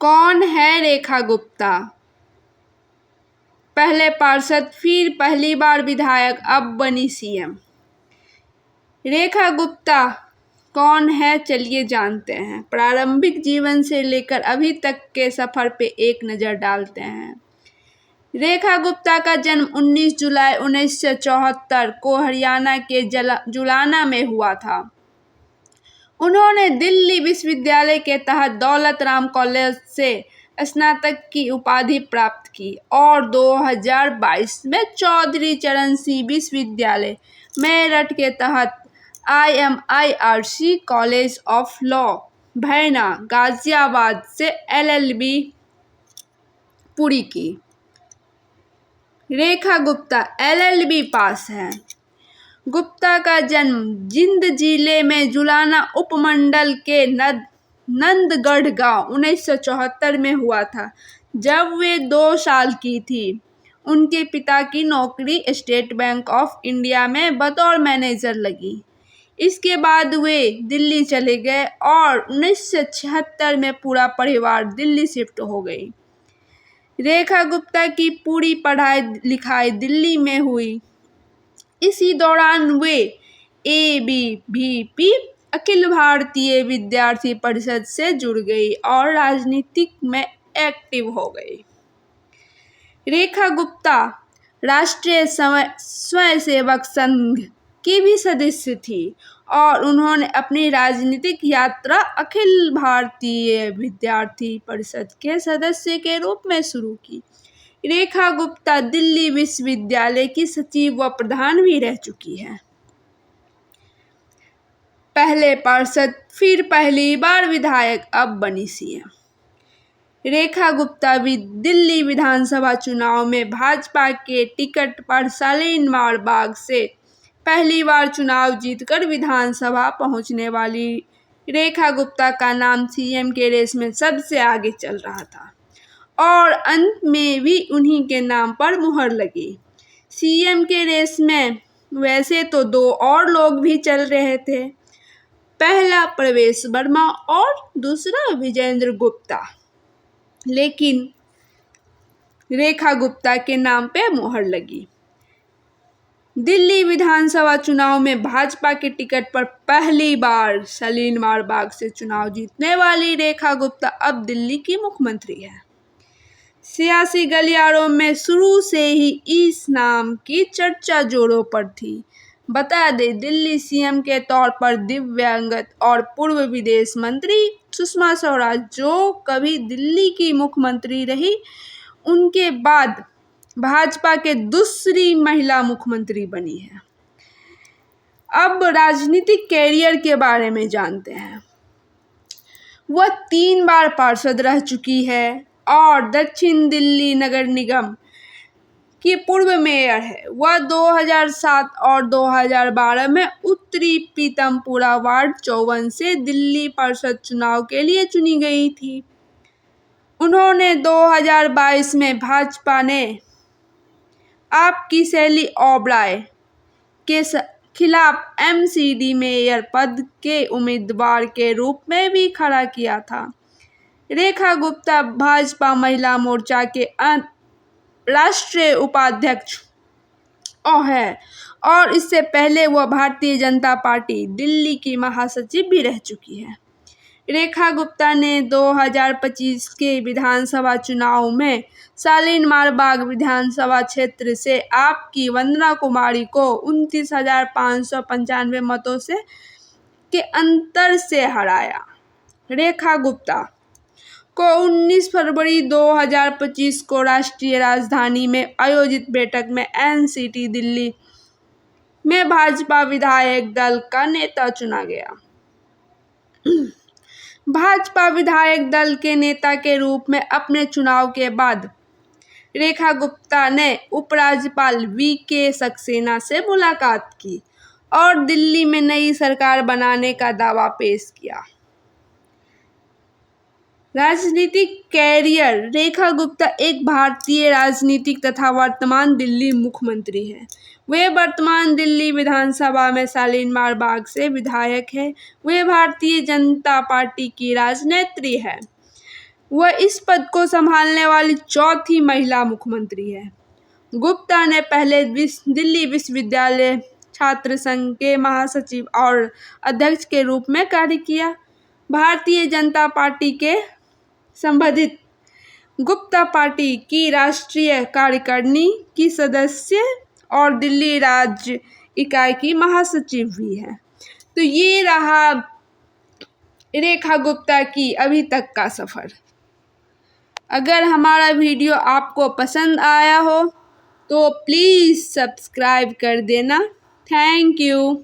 कौन है रेखा गुप्ता? पहले पार्षद, फिर पहली बार विधायक, अब बनी सीएम। रेखा गुप्ता कौन है, चलिए जानते हैं। प्रारंभिक जीवन से लेकर अभी तक के सफर पे एक नज़र डालते हैं। रेखा गुप्ता का जन्म 19 जुलाई 1974 को हरियाणा के जुलाना में हुआ था। उन्होंने दिल्ली विश्वविद्यालय के तहत दौलत राम कॉलेज से स्नातक की उपाधि प्राप्त की और 2022 में चौधरी चरण सिंह विश्वविद्यालय मेरठ के तहत IMIRC कॉलेज ऑफ लॉ भैना गाजियाबाद से LLB पूरी की। रेखा गुप्ता LLB पास हैं। गुप्ता का जन्म जिंद जिले में जुलाना उपमंडल के नंदगढ़ गांव 1974 में हुआ था, जब वे 2 साल की थी। उनके पिता की नौकरी स्टेट बैंक ऑफ इंडिया में बतौर मैनेजर लगी। इसके बाद वे दिल्ली चले गए और 1976 में पूरा परिवार दिल्ली शिफ्ट हो गई। रेखा गुप्ता की पूरी पढ़ाई लिखाई दिल्ली में हुई। इसी दौरान वे ABVP अखिल भारतीय विद्यार्थी परिषद से जुड़ गई और राजनीति में एक्टिव हो गई। रेखा गुप्ता राष्ट्रीय स्वयंसेवक संघ की भी सदस्य थी और उन्होंने अपनी राजनीतिक यात्रा अखिल भारतीय विद्यार्थी परिषद के सदस्य के रूप में शुरू की। रेखा गुप्ता दिल्ली विश्वविद्यालय की सचिव व प्रधान भी रह चुकी है। पहले पार्षद, फिर पहली बार विधायक, अब बनी सीएम। रेखा गुप्ता दिल्ली विधानसभा चुनाव में भाजपा के टिकट पर शालीमार बाग से पहली बार चुनाव जीतकर विधानसभा पहुंचने वाली रेखा गुप्ता का नाम सीएम के रेस में सबसे आगे चल रहा था और अंत में भी उन्हीं के नाम पर मुहर लगी। सीएम के रेस में वैसे तो 2 और लोग भी चल रहे थे, पहला प्रवेश वर्मा और दूसरा विजेंद्र गुप्ता, लेकिन रेखा गुप्ता के नाम पे मुहर लगी। दिल्ली विधानसभा चुनाव में भाजपा के टिकट पर पहली बार शालीमार बाग से चुनाव जीतने वाली रेखा गुप्ता अब दिल्ली की मुख्यमंत्री है। सियासी गलियारों में शुरू से ही इस नाम की चर्चा जोरों पर थी। बता दें, दिल्ली सीएम के तौर पर दिवंगत और पूर्व विदेश मंत्री सुषमा स्वराज, जो कभी दिल्ली की मुख्यमंत्री रही, उनके बाद भाजपा के दूसरी महिला मुख्यमंत्री बनी है। अब राजनीतिक कैरियर के बारे में जानते हैं। वह 3 बार पार्षद रह चुकी है और दक्षिण दिल्ली नगर निगम की पूर्व मेयर है। वह 2007 और 2012 में उत्तरी पीतमपुरा वार्ड 54 से दिल्ली पार्षद चुनाव के लिए चुनी गई थी। उन्होंने 2022 में भाजपा ने आपकी शैली ओबराय के खिलाफ MCD मेयर पद के उम्मीदवार के रूप में भी खड़ा किया था। रेखा गुप्ता भाजपा महिला मोर्चा के राष्ट्रीय उपाध्यक्ष है और इससे पहले वह भारतीय जनता पार्टी दिल्ली की महासचिव भी रह चुकी है। रेखा गुप्ता ने 2025 के विधानसभा चुनाव में शालीमार बाग विधानसभा क्षेत्र से आपकी वंदना कुमारी को 29,595 मतों से के अंतर से हराया। रेखा गुप्ता को 19 फरवरी 2025 को राष्ट्रीय राजधानी में आयोजित बैठक में NCT दिल्ली में भाजपा विधायक दल का नेता चुना गया। भाजपा विधायक दल के नेता के रूप में अपने चुनाव के बाद रेखा गुप्ता ने उपराज्यपाल VK सक्सेना से मुलाकात की और दिल्ली में नई सरकार बनाने का दावा पेश किया। राजनीतिक कैरियर। रेखा गुप्ता एक भारतीय राजनीतिक तथा वर्तमान दिल्ली मुख्यमंत्री है। वे वर्तमान दिल्ली विधानसभा में शालीमार बाग से विधायक है। वे भारतीय जनता पार्टी की राजनेत्री है। वह इस पद को संभालने वाली चौथी महिला मुख्यमंत्री है। गुप्ता ने पहले दिल्ली विश्वविद्यालय छात्र संघ के महासचिव और अध्यक्ष के रूप में कार्य किया। भारतीय जनता पार्टी के संबंधित गुप्ता पार्टी की राष्ट्रीय कार्यकारिणी की सदस्य और दिल्ली राज्य इकाई की महासचिव भी है। तो ये रहा रेखा गुप्ता की अभी तक का सफ़र। अगर हमारा वीडियो आपको पसंद आया हो तो प्लीज़ सब्सक्राइब कर देना। Thank you.